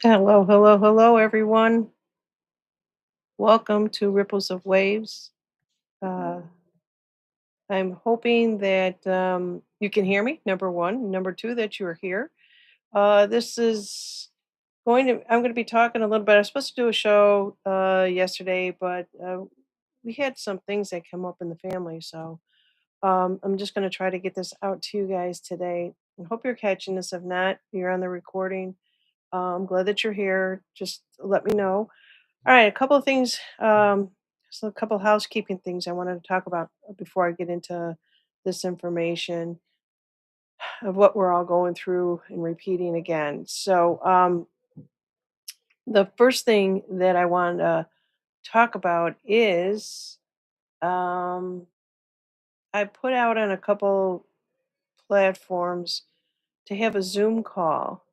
Hello, hello, hello, everyone. Welcome to Ripples of Waves. Uh, I'm hoping that you can hear me, number one. Number two, that you're here. This is I'm going to be talking a little bit. I was supposed to do a show yesterday, but we had some things that come up in the family. So I'm just going to try to get this out to you guys today. I hope you're catching this. If not, you're on the recording. I'm glad that you're here. Just let me know. All right, a couple of things. So a couple of housekeeping things I wanted to talk about before I get into this information of what we're all going through and repeating again. So the first thing that I want to talk about is um, I put out on a couple platforms to have a Zoom call.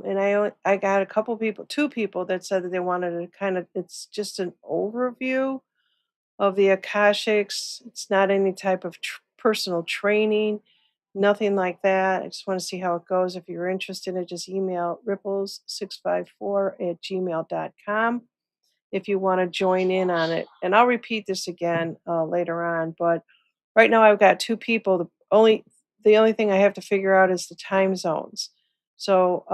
And I got a couple people, two people that said that they wanted to kind of, it's just an overview of the Akashics. It's not any type of personal training, nothing like that. I just want to see how it goes. If you're interested, just email ripples654@gmail.com if you want to join in on it. And I'll repeat this again later on. But right now, I've got two people. The only thing I have to figure out is the time zones. So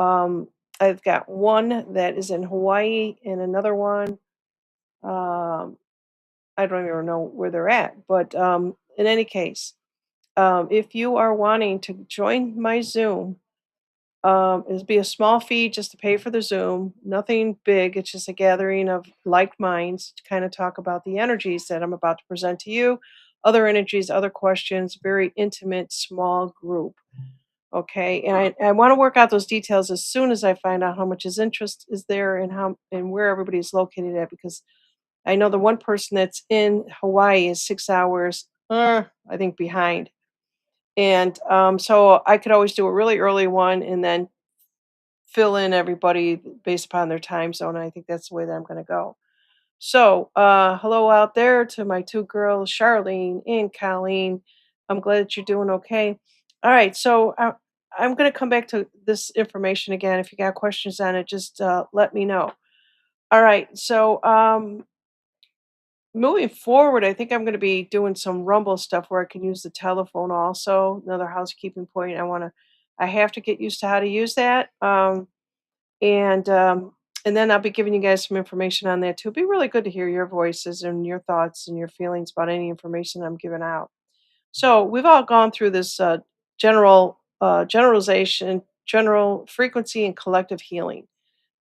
I've got one that is in Hawaii and another one. Um, I don't even know where they're at. But in any case, if you are wanting to join my Zoom, it'll be a small fee just to pay for the Zoom. Nothing big. It's just a gathering of like minds to kind of talk about the energies that I'm about to present to you, other energies, other questions, very intimate, small group. Okay, and I want to work out those details as soon as I find out how much his interest is there and how and where everybody's located at because I know the one person that's in Hawaii is 6 hours, I think, behind. And so I could always do a really early one and then fill in everybody based upon their time zone. And I think that's the way that I'm going to go. So hello out there to my two girls, Charlene and Colleen. I'm glad that you're doing okay. All right. I'm going to come back to this information again. If you got questions on it, just let me know. All right. So moving forward, I think I'm going to be doing some Rumble stuff where I can use the telephone also. Another housekeeping point. I have to get used to how to use that. And and then I'll be giving you guys some information on that too. It'd be really good to hear your voices and your thoughts and your feelings about any information I'm giving out. So we've all gone through this generalization, general frequency, and collective healing,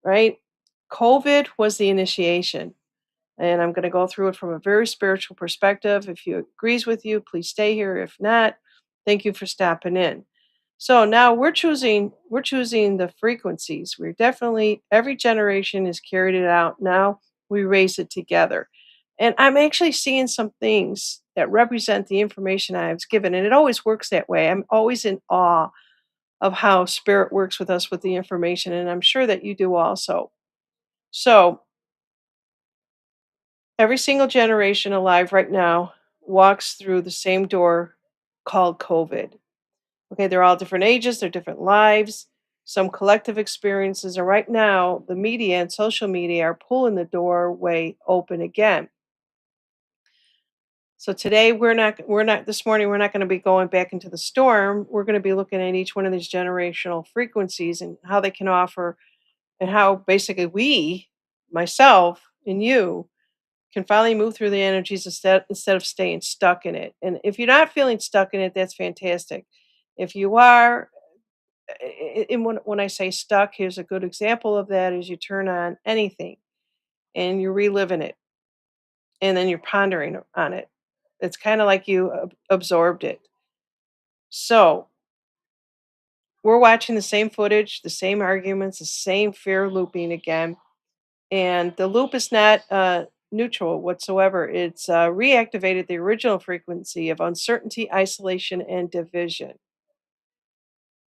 right? COVID was the initiation and I'm going to go through it from a very spiritual perspective. If you agrees with you, please stay here. If not, thank you for stopping in. So now we're choosing the frequencies. We're definitely every generation has carried it out. Now we raise it together. And I'm actually seeing some things that represent the information I was given. And it always works that way. I'm always in awe of how spirit works with us with the information. And I'm sure that you do also. So every single generation alive right now walks through the same door called COVID. Okay, they're all different ages, they're different lives, some collective experiences. And right now, the media and social media are pulling the doorway open again. So today we're not this morning we're not going to be going back into the storm. We're going to be looking at each one of these generational frequencies and how they can offer and how basically we, myself and you, can finally move through the energies instead of staying stuck in it. And if you're not feeling stuck in it, that's fantastic. If you are, and when I say stuck, here's a good example of that: is you turn on anything and you're reliving it, and then you're pondering on it. It's kind of like you absorbed it. So we're watching the same footage, the same arguments, the same fear looping again. And the loop is not neutral whatsoever. It's reactivated the original frequency of uncertainty, isolation, and division.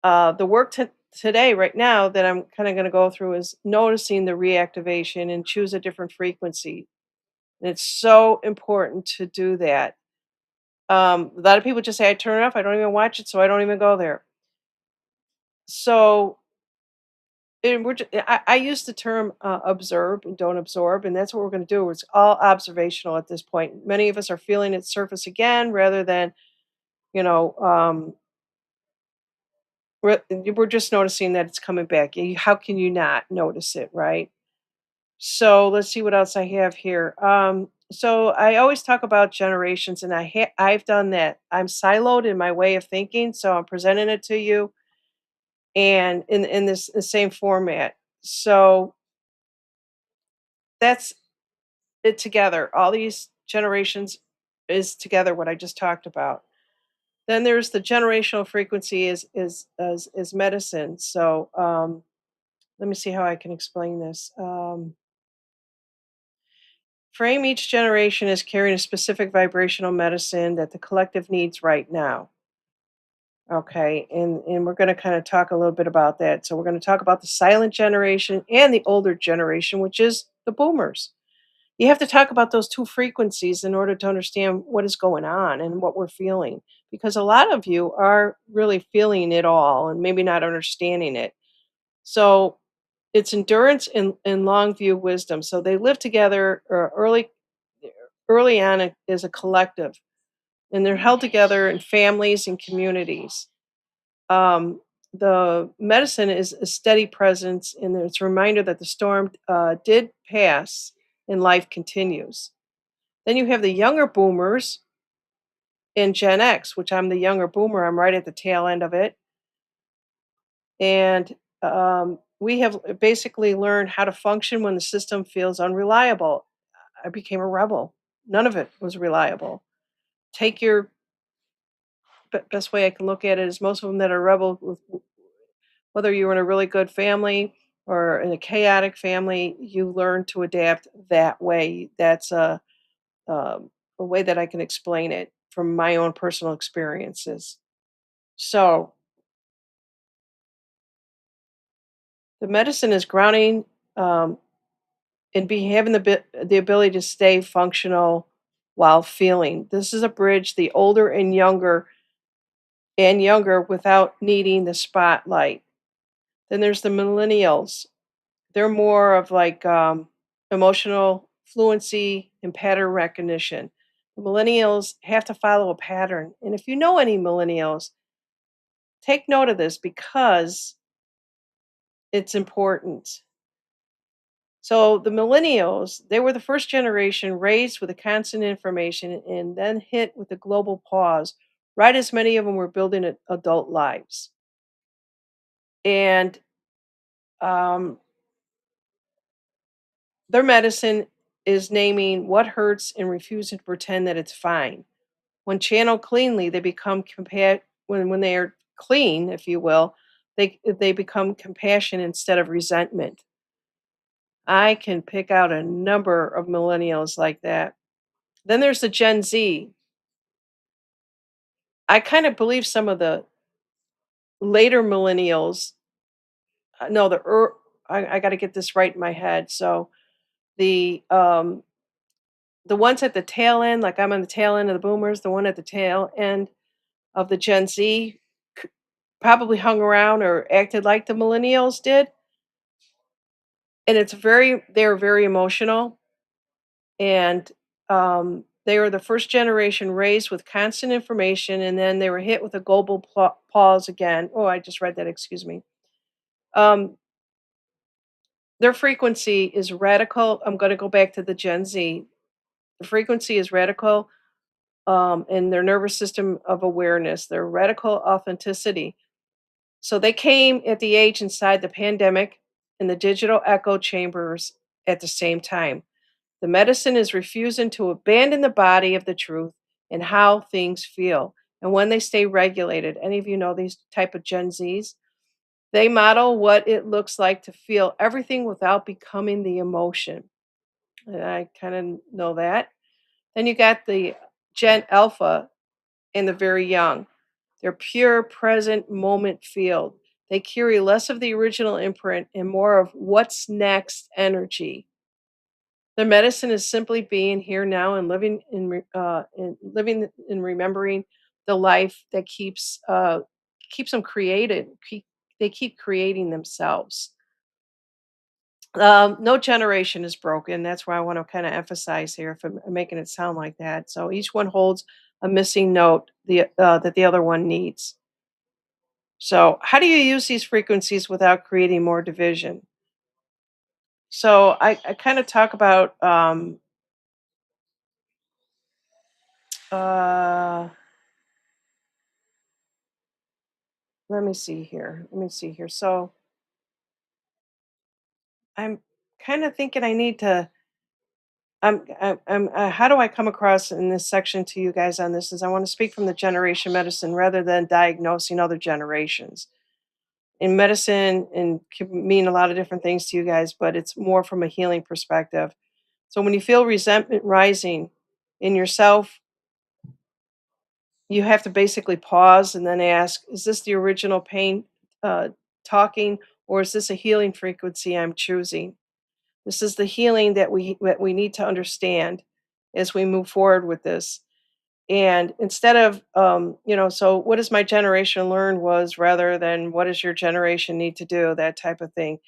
The work today, right now, that I'm kind of going to go through is noticing the reactivation and choose a different frequency. And it's so important to do that. A lot of people just say, I turn it off, I don't even watch it, so I don't even go there. So and I use the term observe and don't absorb, and that's what we're going to do. It's all observational at this point. Many of us are feeling it surface again rather than, you know, we're just noticing that it's coming back. How can you not notice it, right? So let's see what else I have here. So I always talk about generations, and I've done that. I'm siloed in my way of thinking, so I'm presenting it to you, and in this the same format. So that's it together. All these generations is together what I just talked about. Then there's the generational frequency is medicine. So let me see how I can explain this. Frame each generation as carrying a specific vibrational medicine that the collective needs right now. Okay, and we're going to kind of talk a little bit about that. So we're going to talk about the silent generation and the older generation, which is the boomers. You have to talk about those two frequencies in order to understand what is going on and what we're feeling, because a lot of you are really feeling it all and maybe not understanding it. So it's endurance and long view wisdom. So they live together early on as a collective, and they're held together in families and communities. Um, the medicine is a steady presence, and it's a reminder that the storm did pass and life continues. Then you have the younger boomers in Gen X, which I'm the younger boomer. I'm right at the tail end of it. And we have basically learned how to function when the system feels unreliable. I became a rebel. None of it was reliable. Take your best way I can look at it is most of them that are rebel, whether you're in a really good family or in a chaotic family, you learn to adapt that way. That's a way that I can explain it from my own personal experiences. So the medicine is grounding um, and be having the ability to stay functional while feeling. This is a bridge the older and younger without needing the spotlight. Then there's the millennials. They're more of like emotional fluency and pattern recognition. The millennials have to follow a pattern. And if you know any millennials, take note of this because it's important. So the millennials, they were the first generation raised with the constant information and then hit with the global pause, right as many of them were building adult lives. And um, their medicine is naming what hurts and refusing to pretend that it's fine. When channeled cleanly, they become when they are clean, if you will, they become compassion instead of resentment. I can pick out a number of millennials like that. Then there's the Gen Z. I kind of believe some of the later millennials, no, I got to get this right in my head. So the um, the ones at the tail end, like I'm on the tail end of the boomers, the one at the tail end of the Gen Z, c- probably hung around or acted like the millennials did, and they're very emotional, and they were the first generation raised with constant information, and then they were hit with a global pause again. Oh, I just read that. Excuse me. Um, their frequency is radical. I'm going to go back to the Gen Z. The frequency is radical in their nervous system of awareness, their radical authenticity. So they came at the age inside the pandemic and the digital echo chambers at the same time. The medicine is refusing to abandon the body of the truth and how things feel. And when they stay regulated, any of you know these type of Gen Zs? They model what it looks like to feel everything without becoming the emotion. And I kind of know that. Then you got the Gen Alpha and the very young. They're pure present moment field. They carry less of the original imprint and more of what's next energy. Their medicine is simply being here now and living and remembering the life that keeps them created. They keep creating themselves. No generation is broken. That's why I want to kind of emphasize here if I'm making it sound like that. So each one holds a missing note that the other one needs. So how do you use these frequencies without creating more division? So I kind of talk about uh, let me see here. Let me see here. So I'm kind of thinking I need to. How do I come across in this section to you guys on this? Is I want to speak from the generation medicine rather than diagnosing other generations. In medicine, and can mean a lot of different things to you guys, but it's more from a healing perspective. So when you feel resentment rising in yourself, you have to basically pause and then ask, is this the original pain uh, talking, or is this a healing frequency I'm choosing? This is the healing that we need to understand as we move forward with this. And instead of, so what does my generation learn was rather than what does your generation need to do, that type of thing.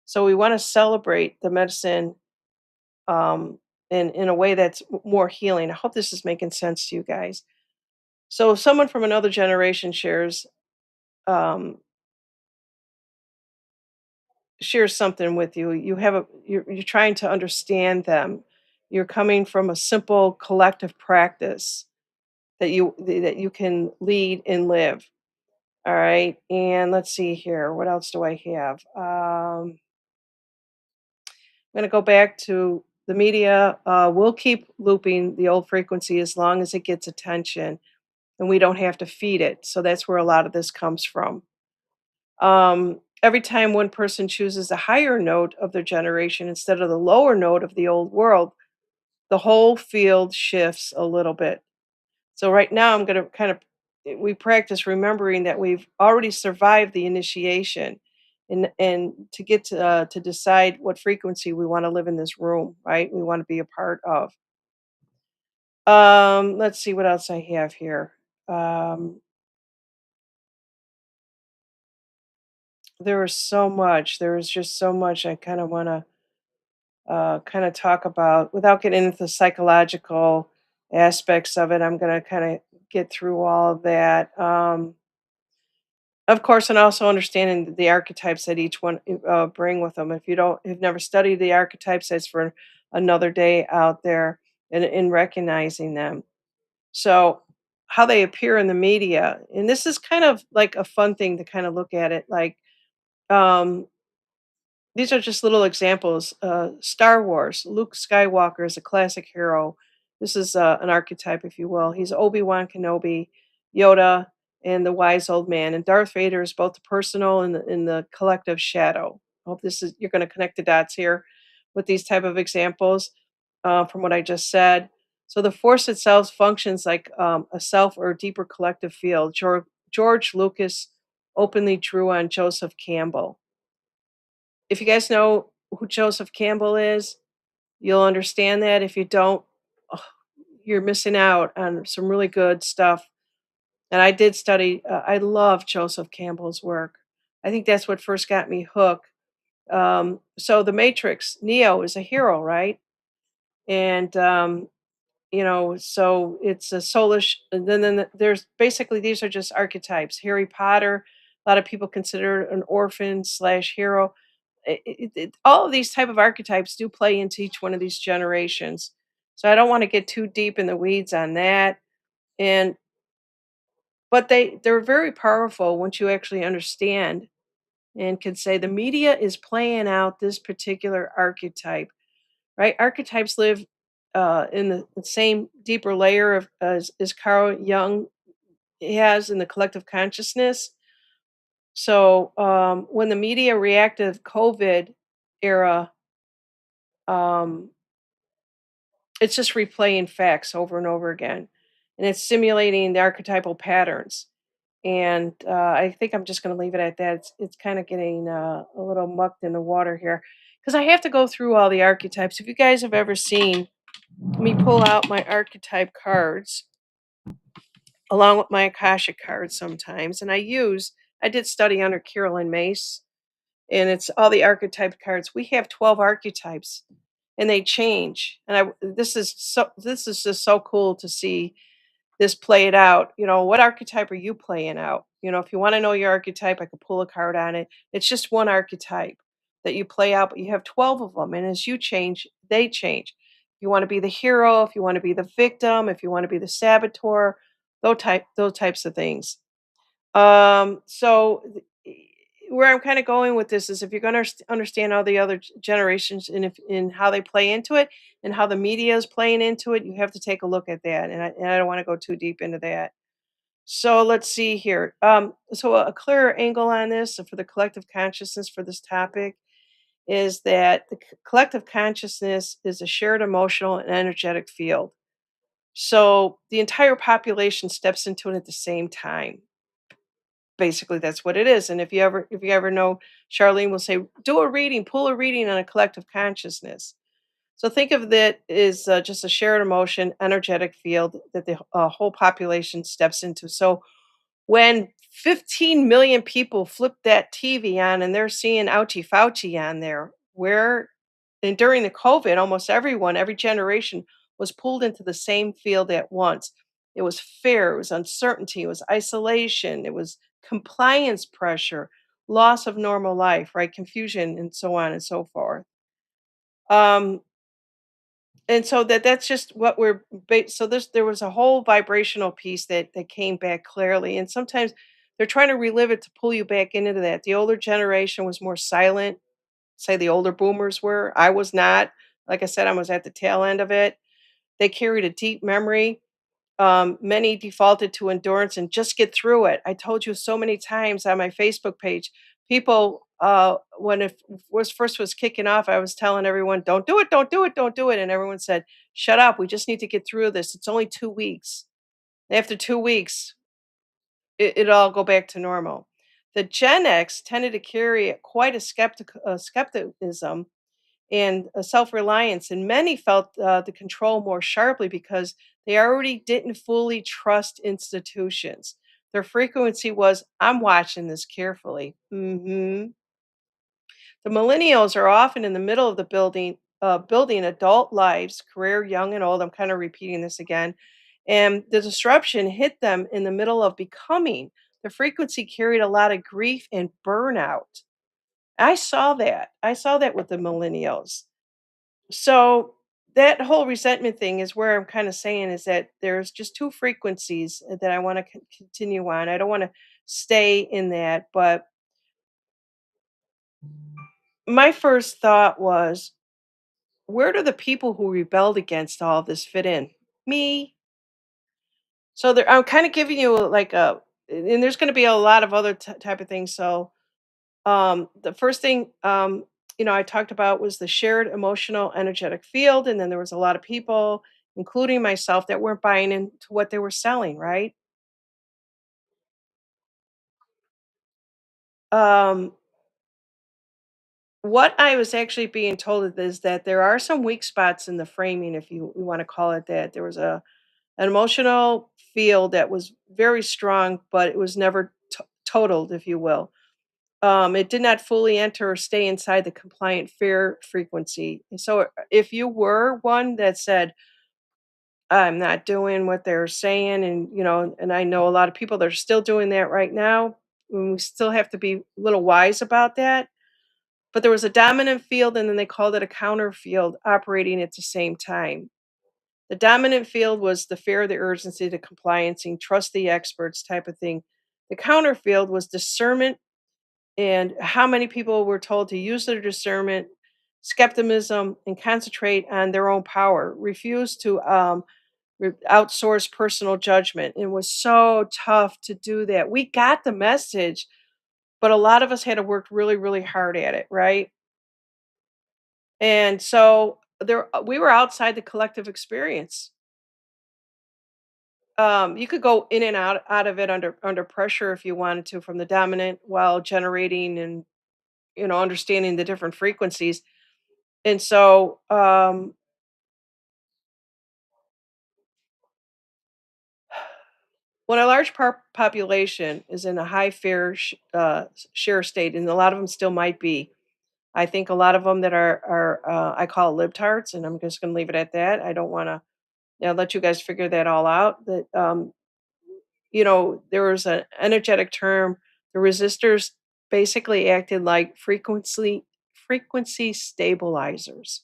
So we want to celebrate the medicine um, in a way that's more healing. I hope this is making sense to you guys. So if someone from another generation um, shares something with you, you're trying to understand them. You're coming from a simple collective practice that you can lead and live. All right, and let's see here. What else do I have? I'm going to go back to the media. We'll keep looping the old frequency as long as it gets attention, and we don't have to feed it. So that's where a lot of this comes from. Every time one person chooses a higher note of their generation instead of the lower note of the old world, the whole field shifts a little bit. So right now I'm going to we practice remembering that we've already survived the initiation and to get to decide what frequency we want to live in this room, right? We want to be a part of. Let's see what else I have here. Um there was so much. There was just so much I kind of want to kind of talk about without getting into the psychological aspects of it. I'm going to kind of get through all of that. Of course, and also understanding the archetypes that each one bring with them. If you don't, have never studied the archetypes, that's for another day out there and in recognizing them. So, how they appear in the media, and this is kind of like a fun thing to kind of look at it. Like, um, these are just little examples. Star Wars, Luke Skywalker is a classic hero. This is an archetype, if you will. He's Obi-Wan Kenobi, Yoda, and the wise old man. And Darth Vader is both the personal and the collective shadow. I hope this is you're going to connect the dots here with these type of examples from what I just said. So the force itself functions like a self or deeper collective field. George Lucas openly drew on Joseph Campbell. If you guys know who Joseph Campbell is, you'll understand that. If you don't, ugh, you're missing out on some really good stuff. And I did study, I love Joseph Campbell's work. I think that's what first got me hooked. So The Matrix, Neo is a hero, right? And so it's a soulish. And then there's basically these are just archetypes. Harry Potter, a lot of people consider an orphan slash hero. All of these type of archetypes do play into each one of these generations. So I don't want to get too deep in the weeds on that. And but they're very powerful once you actually understand and can say the media is playing out this particular archetype, right? Archetypes live in the same deeper layer of as Carl Jung has in the collective consciousness. So when the media reactive COVID era, um, it's just replaying facts over and over again, and it's simulating the archetypal patterns. And I think I'm just going to leave it at that. It's kind of getting a little mucked in the water here because I have to go through all the archetypes. If you guys have ever seen me pull out my archetype cards along with my Akashic cards sometimes, and I did study under Carolyn Mace. and it's all the archetype cards. We have 12 archetypes and they change. And this is just so cool to see this play it out. What archetype are you playing out? If you want to know your archetype, I could pull a card on it. It's just one archetype that you play out, but you have 12 of them. And as you change, they change. If you want to be the hero, if you want to be the victim, if you want to be the saboteur, those types of things. Where I'm kind of going with this is if you're going to understand all the other generations and if in how they play into it and how the media is playing into it, you have to take a look at that. And I don't want to go too deep into that. So let's see here. So a clearer angle on this for the collective consciousness for this topic is that the collective consciousness is a shared emotional and energetic field. So the entire population steps into it at the same time. Basically, that's what it is. And if you ever know, Charlene will say, "Do a reading, pull a reading on a collective consciousness." So think of that as just a shared emotion, energetic field that the whole population steps into. So when 15 million people flip that TV on and they're seeing Ouchie Fauci on there, where and during the COVID, almost everyone, every generation was pulled into the same field at once. It was fear, it was uncertainty, it was isolation, it was compliance pressure, loss of normal life, right? Confusion, and so on and so forth. Um, and so that's just what so there was a whole vibrational piece that came back clearly, and sometimes they're trying to relive it to pull you back into that. The older generation was more silent, say the older boomers were. I was not. Like I said, I was at the tail end of it. They carried a deep memory. Many defaulted to endurance and just get through it. I told you so many times on my Facebook page, people, when it was kicking off, I was telling everyone, "Don't do it, don't do it, don't do it," and everyone said, "Shut up, we just need to get through this. It's only 2 weeks." After 2 weeks, it'll all go back to normal. The Gen X tended to carry quite a skepticism and self-reliance, and many felt the control more sharply because they already didn't fully trust institutions. Their frequency was, "I'm watching this carefully." The millennials are often in the middle of the building adult lives, career, young and old. I'm kind of repeating this again. And the disruption hit them in the middle of becoming. The frequency carried a lot of grief and burnout. I saw that. I saw that with the millennials. So that whole resentment thing is where I'm kind of saying is that there's just two frequencies that I want to continue on. I don't want to stay in that, but my first thought was, where do the people who rebelled against all this fit in? Me. So I'm kind of giving you like and there's going to be a lot of other type of things. So the first thing, I talked about was the shared emotional energetic field. And then there was a lot of people, including myself, that weren't buying into what they were selling, right? Um, what I was actually being told is that there are some weak spots in the framing, if you want to call it that. There was an emotional field that was very strong, but it was never totaled, if you will. It did not fully enter or stay inside the compliant fear frequency. And so, if you were one that said, "I'm not doing what they're saying," and I know a lot of people that are still doing that right now, and we still have to be a little wise about that. But there was a dominant field, and then they called it a counter field operating at the same time. The dominant field was the fear, the urgency, the compliancing, trust the experts type of thing. The counter field was discernment and how many people were told to use their discernment, skepticism, and concentrate on their own power, refuse to outsource personal judgment. It was so tough to do that. We got the message, but a lot of us had to work really, really hard at it, right? And so we were outside the collective experience. You could go in and out of it under pressure if you wanted to from the dominant while generating and understanding the different frequencies. And so when a large population is in a high share state, and a lot of them still might be, I think a lot of them that are I call libtards, and I'm just going to leave it at that. I don't want to let you guys figure that all out. That there was an energetic term. The resistors basically acted like frequency stabilizers.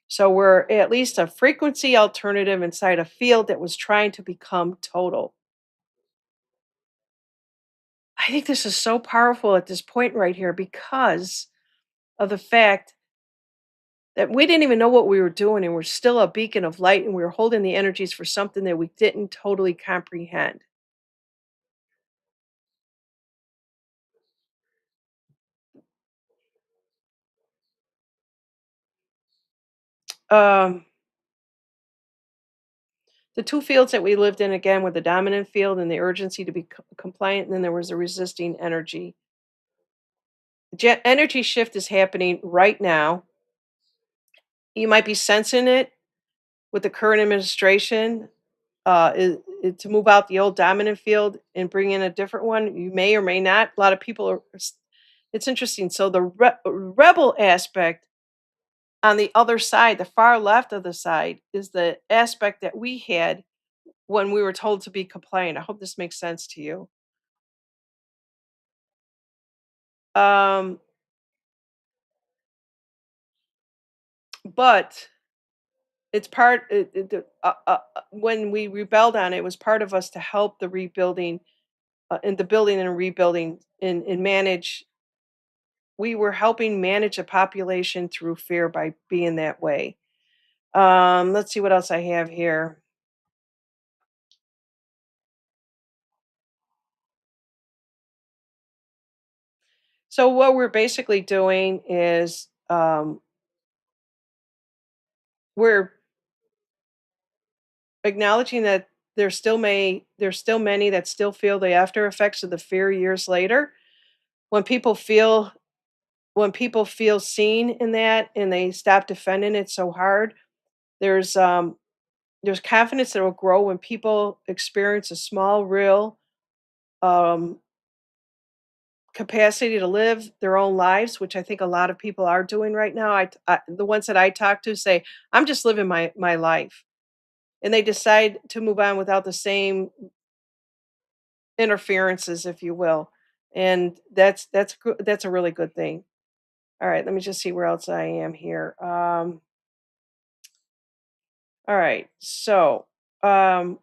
So we're at least a frequency alternative inside a field that was trying to become total. I think this is so powerful at this point right here because of the fact that we didn't even know what we were doing and we're still a beacon of light and we were holding the energies for something that we didn't totally comprehend. Um, the two fields that we lived in again were the dominant field and the urgency to be compliant, and then there was a resisting energy. Energy shift is happening right now. You might be sensing it with the current administration, to move out the old dominant field and bring in a different one. You may or may not. A lot of people it's interesting. So the rebel aspect on the other side, the far left of the side, is the aspect that we had when we were told to be compliant. I hope this makes sense to you. Um, but it's when we rebelled on it, it was part of us to help the rebuilding, in the building and rebuilding and manage. We were helping manage a population through fear by being that way. Let's see what else I have here. So what we're basically doing is, we're acknowledging that there's still many that still feel the after effects of the fear years later. When people feel when people feel seen in that and they stop defending it so hard, there's um there's confidence that will grow when people experience a small real um capacity to live their own lives, which I think a lot of people are doing right now. The ones that I talk to say, "I'm just living my life," and they decide to move on without the same interferences, if you will, and that's a really good thing. All right, let me just see where else I am here. All right, um,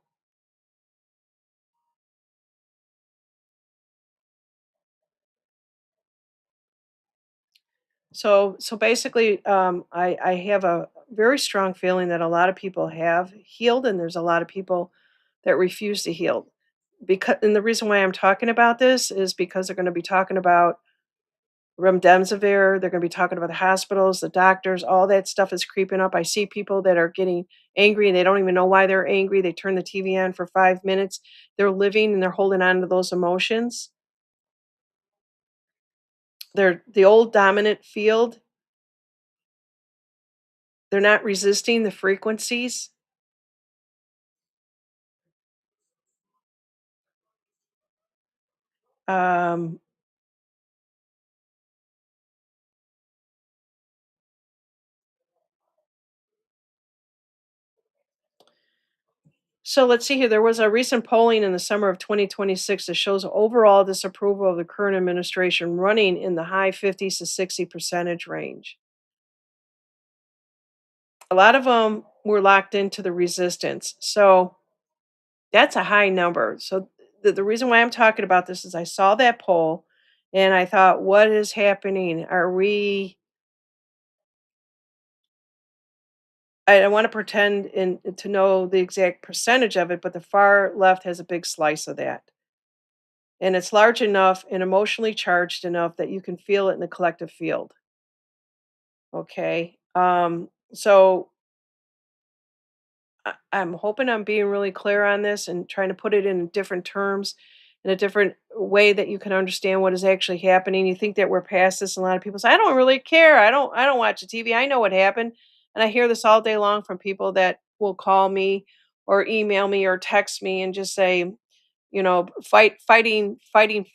so basically, I have a very strong feeling that a lot of people have healed, and there's a lot of people that refuse to heal. Because and the reason why I'm talking about this is because they're going to be talking about remdesivir. They're going to be talking about the hospitals, the doctors. All that stuff is creeping up. I see people that are getting angry and they don't even know why they're angry. They turn the TV on for 5 minutes. They're living and they're holding on to those emotions. They're the old dominant field. They're not resisting the frequencies. Um, so let's see here. There was a recent polling in the summer of 2026 that shows overall disapproval of the current administration running in the high 50s to 60 percentage range. A lot of them were locked into the resistance. So that's a high number. So the reason why I'm talking about this is I saw that poll and I thought, what is happening? I don't want to pretend to know the exact percentage of it, but the far left has a big slice of that. And it's large enough and emotionally charged enough that you can feel it in the collective field. Okay. So I'm hoping I'm being really clear on this and trying to put it in different terms, in a different way that you can understand what is actually happening. You think that we're past this, and a lot of people say, "I don't really care. I don't watch the TV. I know what happened." And I hear this all day long from people that will call me or email me or text me and just say, fighting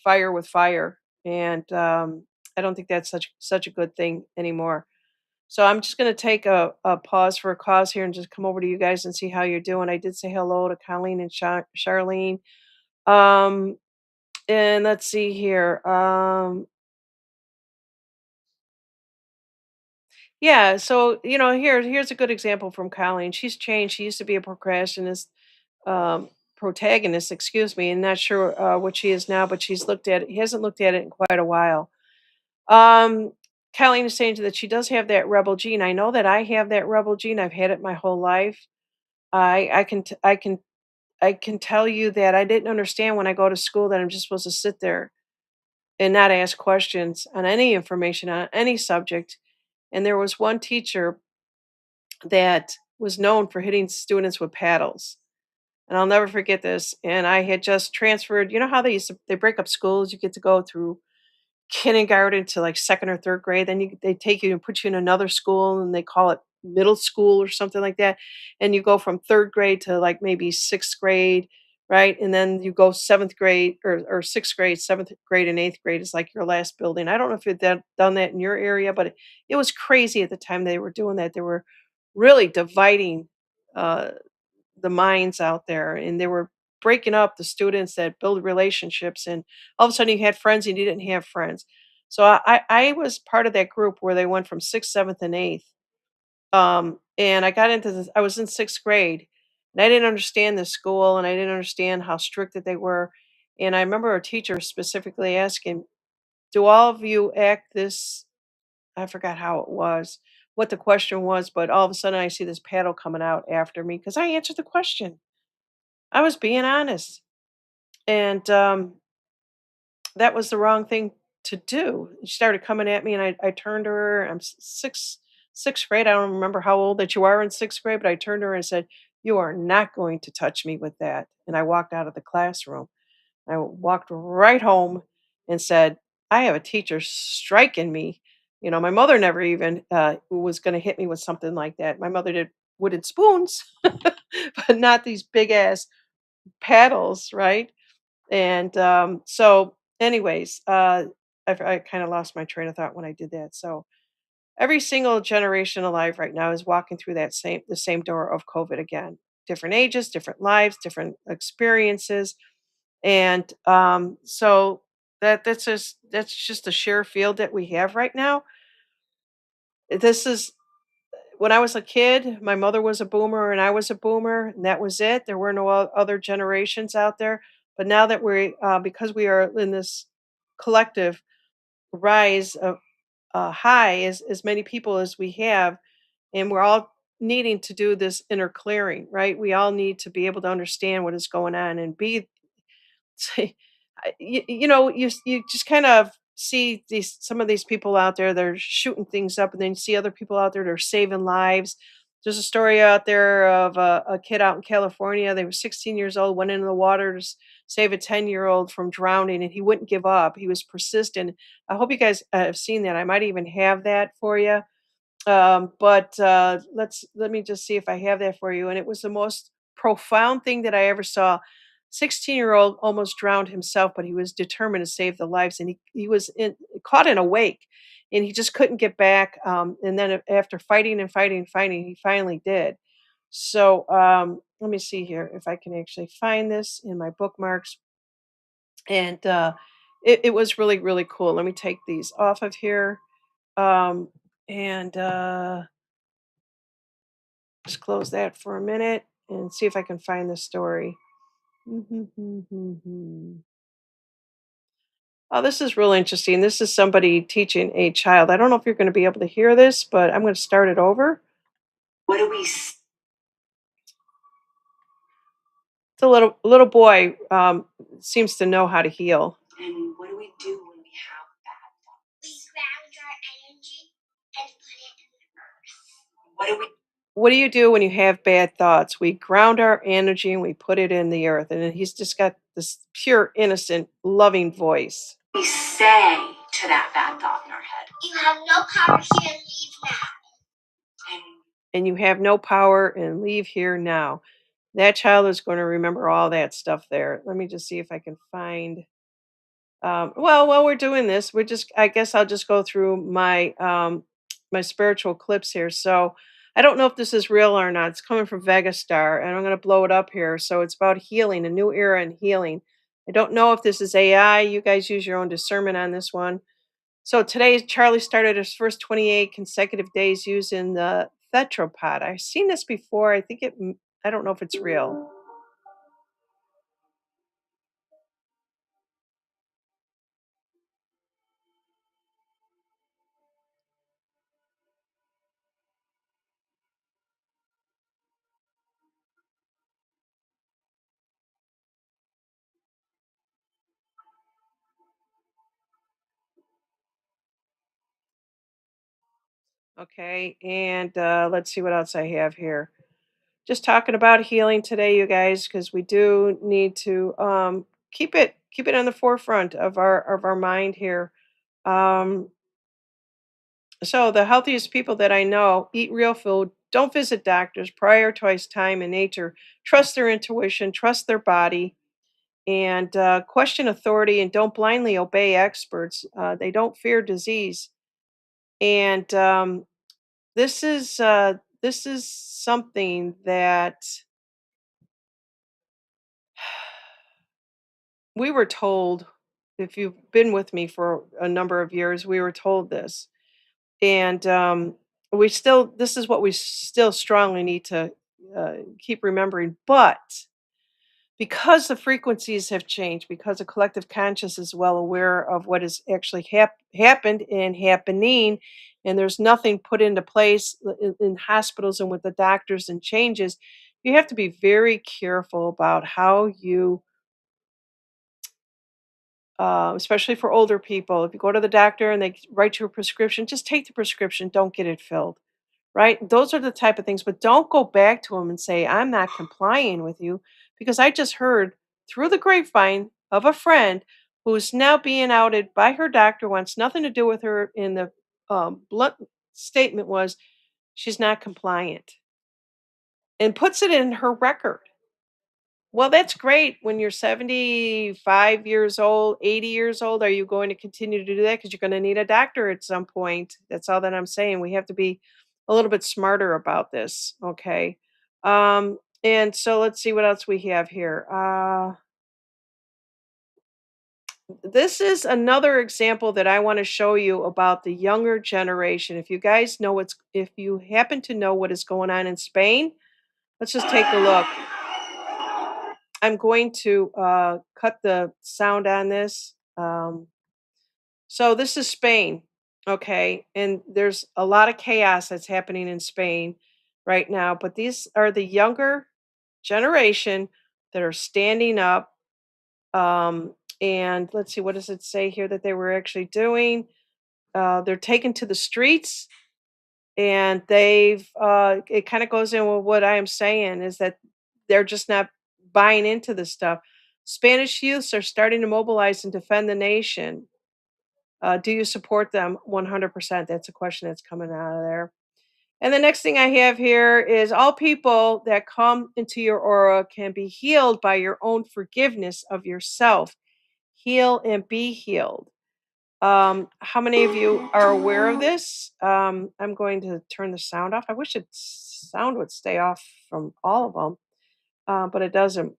fire with fire. And I don't think that's such a good thing anymore. So I'm just going to take a pause for a cause here and just come over to you guys and see how you're doing. I did say hello to Colleen and Charlene. Um, and let's see here. Yeah, so here's a good example from Colleen. She's changed. She used to be a procrastinist, protagonist, excuse me, and not sure what she is now, but she's looked at it. He hasn't looked at it in quite a while. Um, Colleen is saying that she does have that rebel gene. I know that I have that rebel gene. I've had it my whole life. I can tell you that I didn't understand when I go to school that I'm just supposed to sit there and not ask questions on any information on any subject. And there was one teacher that was known for hitting students with paddles. And I'll never forget this. And I had just transferred, you know how they break up schools, you get to go through kindergarten to like second or third grade. Then they take you and put you in another school and they call it middle school or something like that. And you go from third grade to like maybe sixth grade, right? And then you go seventh grade or sixth grade, seventh grade, and eighth grade is like your last building. I don't know if you've done that in your area, but it was crazy at the time they were doing that. They were really dividing uh, the minds out there, and they were breaking up the students that build relationships, and all of a sudden you had friends and you didn't have friends. So I was part of that group where they went from sixth, seventh, and eighth. And I got into this. I was in sixth grade, and I didn't understand the school, and I didn't understand how strict that they were. And I remember a teacher specifically asking, "Do all of you act this?" I forgot how it was, what the question was, but all of a sudden I see this paddle coming out after me because I answered the question. I was being honest, and, that was the wrong thing to do. She started coming at me, and I turned to her. I'm sixth grade. I don't remember how old that you are in sixth grade, but I turned to her and said, "You are not going to touch me with that." And I walked out of the classroom. I walked right home and said, "I have a teacher striking me." My mother never even was going to hit me with something like that. My mother did wooden spoons, but not these big ass paddles, right? And so, anyways, I kind of lost my train of thought when I did that. So every single generation alive right now is walking through the same door of COVID again. Different ages, different lives, different experiences, and so that's just a sheer field that we have right now. This is when I was a kid. My mother was a boomer and I was a boomer, and that was it. There were no other generations out there. But now that because we are in this collective rise of high as many people as we have, and we're all needing to do this inner clearing, right? We all need to be able to understand what is going on and be say, you just kind of see some of these people out there, they're shooting things up, and then you see other people out there that are saving lives. There's a story out there of a kid out in California. They were 16 years old, went into the water to save a 10-year-old from drowning, and he wouldn't give up. He was persistent. I hope you guys have seen that. I might even have that for you. But let me just see if I have that for you. And it was the most profound thing that I ever saw. 16-year-old almost drowned himself, but he was determined to save the lives, and he was caught in a wake, and he just couldn't get back. And then after fighting and fighting and fighting, he finally did. So let me see here if I can actually find this in my bookmarks. And it was really really cool. Let me take these off of here. And Just close that for a minute and see if I can find the story. Oh, this is real interesting. This is somebody teaching a child. I don't know if you're going to be able to hear this, but I'm going to start it over. What do we? It's a little boy seems to know how to heal. And what do we do when we have bad thoughts? We ground our energy and put it in the earth. What do you do when you have bad thoughts? We ground our energy and we put it in the earth. And then he's just got this pure, innocent, loving voice. We say to that bad thought in our head, "You have no power here and leave now." And you have no power and leave here now. That child is going to remember all that stuff there. Let me just see if I can find. Well, while we're doing this, I guess I'll just go through my spiritual clips here. So I don't know if this is real or not. It's coming from Vegastar, and I'm going to blow it up here. So it's about healing, a new era in healing. I don't know if this is AI. You guys use your own discernment on this one. So today, Charlie started his first 28 consecutive days using the Thetropod. I've seen this before. I don't know if it's real. Okay, and let's see what else I have here. Just talking about healing today, you guys, because we do need to keep it on the forefront of our mind here. Um, so the healthiest people that I know eat real food, don't visit doctors, prioritize time and nature, trust their intuition, trust their body, and question authority and don't blindly obey experts. They don't fear disease, and this is something that we were told. If you've been with me for a number of years, we were told this, and we still this is what we still strongly need to keep remembering. But because the frequencies have changed, because the collective conscious is well aware of what has actually happened and happening, and there's nothing put into place in hospitals and with the doctors and changes, you have to be very careful about how you, especially for older people, if you go to the doctor and they write you a prescription, just take the prescription, don't get it filled. Right? Those are the type of things, but don't go back to them and say, "I'm not complying with you," because I just heard through the grapevine of a friend who's now being outed by her doctor, wants nothing to do with her, and the blunt statement was she's not compliant and puts it in her record. Well, that's great when you're 75 years old, 80 years old. Are you going to continue to do that? Because you're going to need a doctor at some point. That's all that I'm saying. We have to be a little bit smarter about this. Okay. And so let's see what else we have here. This is another example that I want to show you about the younger generation. If you happen to know what is going on in Spain, let's just take a look. I'm going to cut the sound on this. So this is Spain, okay, and there's a lot of chaos that's happening in Spain right now. But these are the younger generation that are standing up. And let's see, what does it say here that they were actually doing? They're taken to the streets, and they've. It kind of goes in with what I am saying is that they're just not buying into this stuff. Spanish youths are starting to mobilize and defend the nation. Do you support them 100%? That's a question that's coming out of there. And the next thing I have here is all people that come into your aura can be healed by your own forgiveness of yourself. Heal and be healed. How many of you are aware of this? I'm going to turn the sound off. I wish the sound would stay off from all of them, but it doesn't.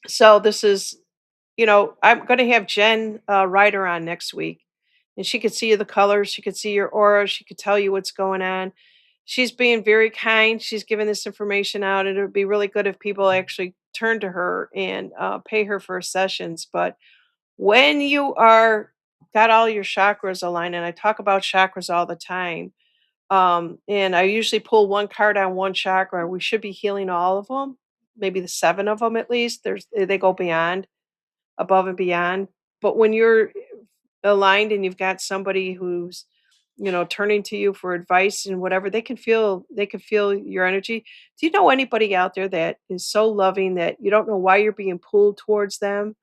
So this is, I'm going to have Jen Ryder on next week, and she could see the colors, she could see your aura, she could tell you what's going on. She's being very kind. She's giving this information out, and it would be really good if people actually turn to her and pay her for sessions. But when you are got all your chakras aligned, and I talk about chakras all the time, and I usually pull one card on one chakra. We should be healing all of them, maybe the seven of them at least. They go beyond, above and beyond. But when you're aligned and you've got somebody who's, turning to you for advice and whatever, they can feel your energy. Do you know anybody out there that is so loving that you don't know why you're being pulled towards them,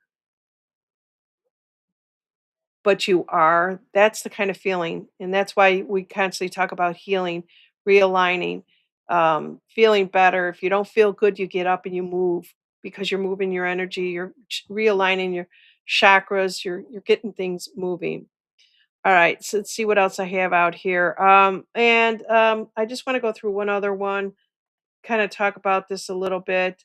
but you are? That's the kind of feeling. And that's why we constantly talk about healing, realigning. feeling better. If you don't feel good, you get up and you move because you're moving your energy, you're realigning your chakras, you're getting things moving. All right, so let's see what else I have out here. And I just want to go through one other one, kind of talk about this a little bit.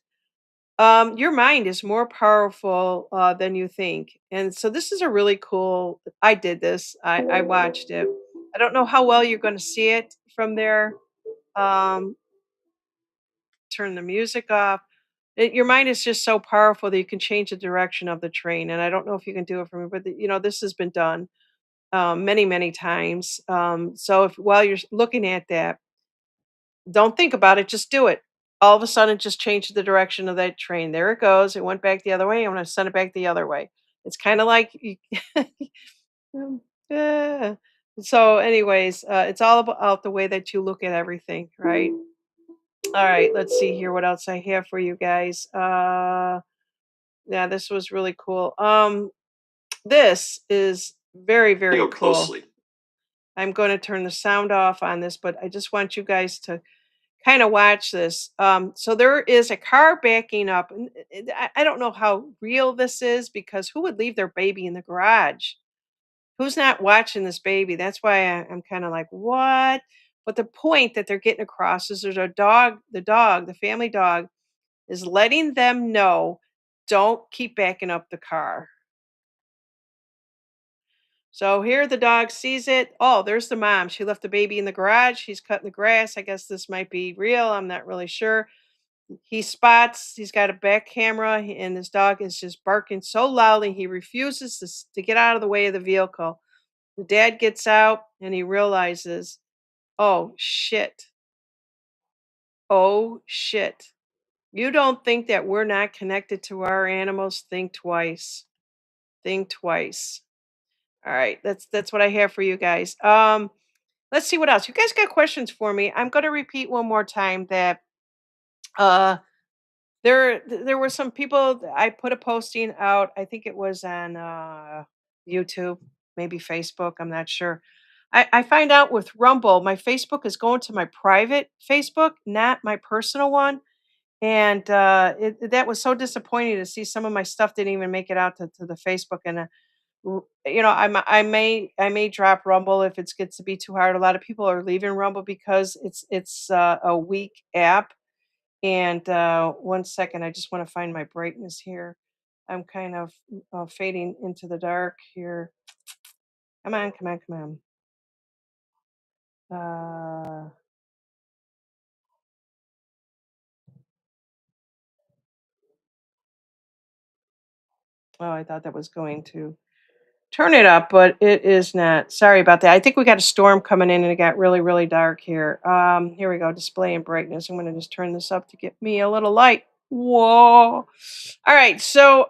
Your mind is more powerful than you think. And so this is a really cool. I did this. I watched it. I don't know how well you're going to see it from there. Um, Turn the music off. Your mind is just so powerful that you can change the direction of the train. And I don't know if you can do it for me, but this has been done many, many times. So if while you're looking at that, don't think about it, just do it. All of a sudden, it just changed the direction of that train. There it goes. It went back the other way. I'm going to send it back the other way. It's kind of like, um, uh, so, anyways, it's all about the way that you look at everything, right? All right, let's see here what else I have for you guys. Yeah, this was really cool. This is very, very Go cool. closely. I'm going to turn the sound off on this, but I just want you guys to kind of watch this. So there is a car backing up, and I don't know how real this is because who would leave their baby in the garage? Who's not watching this baby? That's why I'm kind of like, what? But the point that they're getting across is there's a dog, the family dog, is letting them know don't keep backing up the car. So here the dog sees it. Oh, there's the mom. She left the baby in the garage. She's cutting the grass. I guess this might be real. I'm not really sure. He spots, he's got a back camera, and this dog is just barking so loudly he refuses to get out of the way of the vehicle. The dad gets out and he realizes, oh shit, oh shit. You don't think that we're not connected to our animals? Think twice. Think twice. All right, that's what I have for you guys. Let's see what else. You guys got questions for me? I'm going to repeat one more time that uh there were some people I put a posting out. I think it was on YouTube, maybe Facebook. I'm not sure. I find out with Rumble, my Facebook is going to my private Facebook, not my personal one. And that was so disappointing to see some of my stuff didn't even make it out to the Facebook. And I may drop Rumble if it gets to be too hard. A lot of people are leaving Rumble because it's a weak app. And one second, I just want to find my brightness here. I'm kind of fading into the dark here. Come on, come on, come on. Oh, I thought that was going to turn it up, but it is not. Sorry about that. I think we got a storm coming in and it got really, really dark here. Here we go. Display and brightness. I'm going to just turn this up to get me a little light. Whoa. All right. So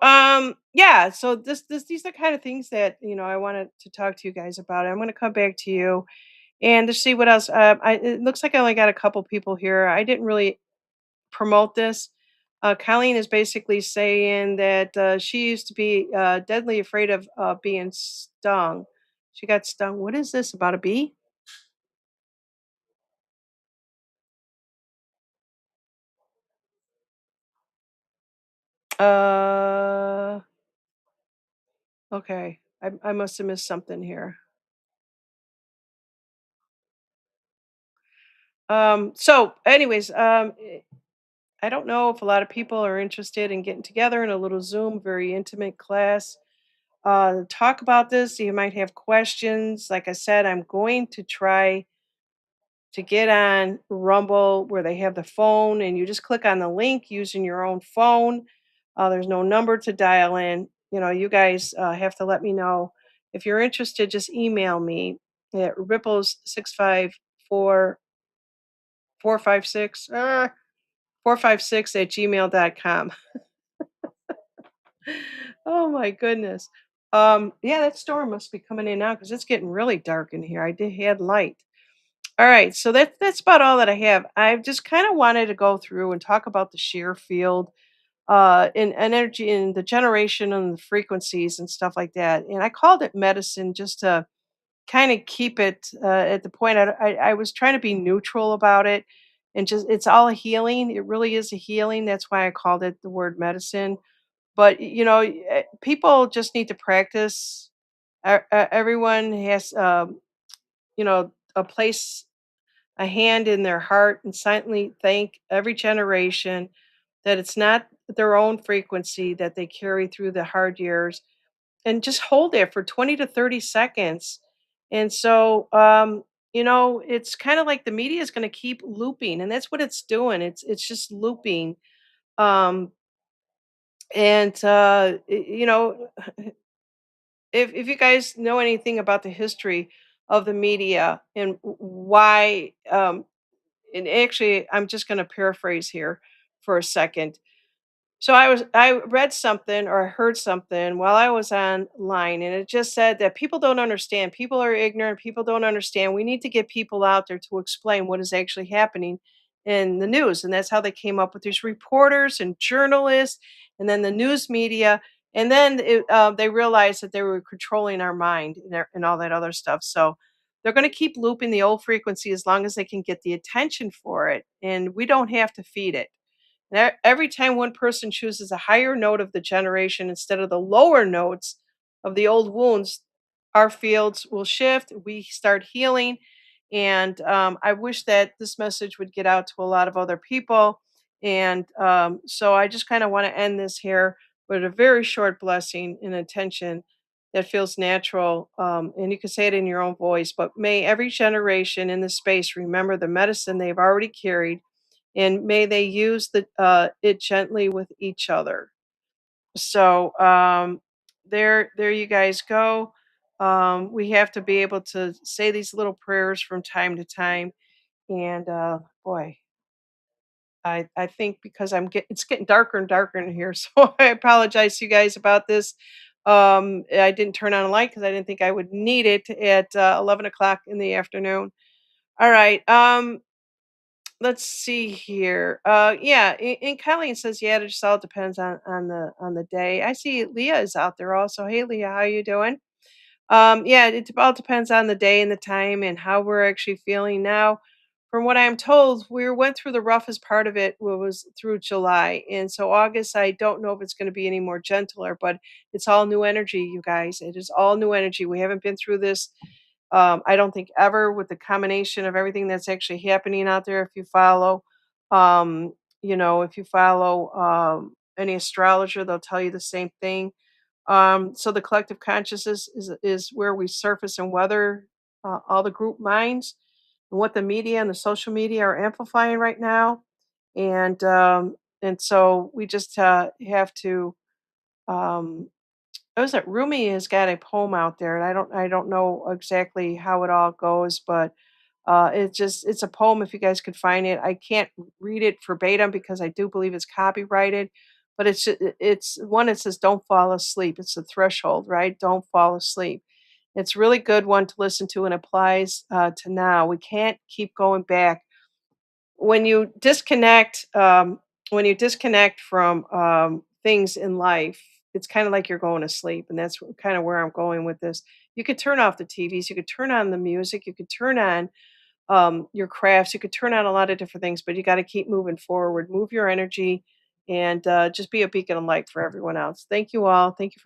yeah, so these are kind of things that, I wanted to talk to you guys about. I'm going to come back to you and to see what else. It looks like I only got a couple people here. I didn't really promote this. Colleen is basically saying that she used to be deadly afraid of being stung. She got stung. What is this about a bee? Uh, okay. I must have missed something here. So, anyways, I don't know if a lot of people are interested in getting together in a little Zoom, very intimate class. Talk about this. You might have questions. Like I said, I'm going to try to get on Rumble where they have the phone and you just click on the link using your own phone. There's no number to dial in. You guys have to let me know. If you're interested, just email me at ripples654 456 456 at gmail.com. Oh my goodness. Yeah, that storm must be coming in now because it's getting really dark in here. I did had light. All right, so that's about all that I have. I just kind of wanted to go through and talk about the shear field, in energy and the generation and the frequencies and stuff like that. And I called it medicine just to kind of keep it at the point. I was trying to be neutral about it and just it's all a healing. It really is a healing. That's why I called it the word medicine. But people just need to practice. Everyone has, a place, a hand in their heart, and silently thank every generation that it's not their own frequency that they carry through the hard years, and just hold it for 20 to 30 seconds. And so, it's kind of like the media is going to keep looping, and that's what it's doing. It's just looping. Um, and if you guys know anything about the history of the media and why, and actually, I'm just going to paraphrase here for a second. So I read something or I heard something while I was online, and it just said that people don't understand. People are ignorant. People don't understand. We need to get people out there to explain what is actually happening in the news, and that's how they came up with these reporters and journalists, and then the news media, and then they realized that they were controlling our mind and all that other stuff. So they're going to keep looping the old frequency as long as they can get the attention for it, and we don't have to feed it. And every time one person chooses a higher note of the generation instead of the lower notes of the old wounds, our fields will shift. We start healing. And I wish that this message would get out to a lot of other people. And so I just kind of want to end this here with a very short blessing and intention that feels natural. And you can say it in your own voice, but may every generation in this space remember the medicine they've already carried, and may they use it gently with each other. So there you guys go. We have to be able to say these little prayers from time to time, and boy, I think because it's getting darker and darker in here, so I apologize to you guys about this. I didn't turn on a light because I didn't think I would need it at 11 o'clock in the afternoon. All right. Let's see here. Yeah, and Colleen says, yeah, it just all depends on the day. I see Leah is out there also. Hey, Leah, how you doing? Yeah, it all depends on the day and the time and how we're actually feeling now. From what I'm told, we went through the roughest part of it was through July, and so August, I don't know if it's going to be any more gentler, but it's all new energy, you guys. It is all new energy. We haven't been through this, I don't think ever, with the combination of everything that's actually happening out there. If you follow, if you follow any astrologer, they'll tell you the same thing. So the collective consciousness is where we surface and weather all the group minds and what the media and the social media are amplifying right now, and so we just have to. Um, I was that Rumi has got a poem out there, and I don't know exactly how it all goes, but it's a poem. If you guys could find it, I can't read it verbatim because I do believe it's copyrighted. But it's one that says, "Don't fall asleep." It's the threshold, right? Don't fall asleep. It's a really good one to listen to and applies to now. We can't keep going back when you disconnect. When you disconnect from things in life, it's kind of like you're going to sleep, and that's kind of where I'm going with this. You could turn off the TVs, you could turn on the music, you could turn on your crafts. You could turn on a lot of different things, but you got to keep moving forward, move your energy, and just be a beacon of light for everyone else. Thank you all. Thank you.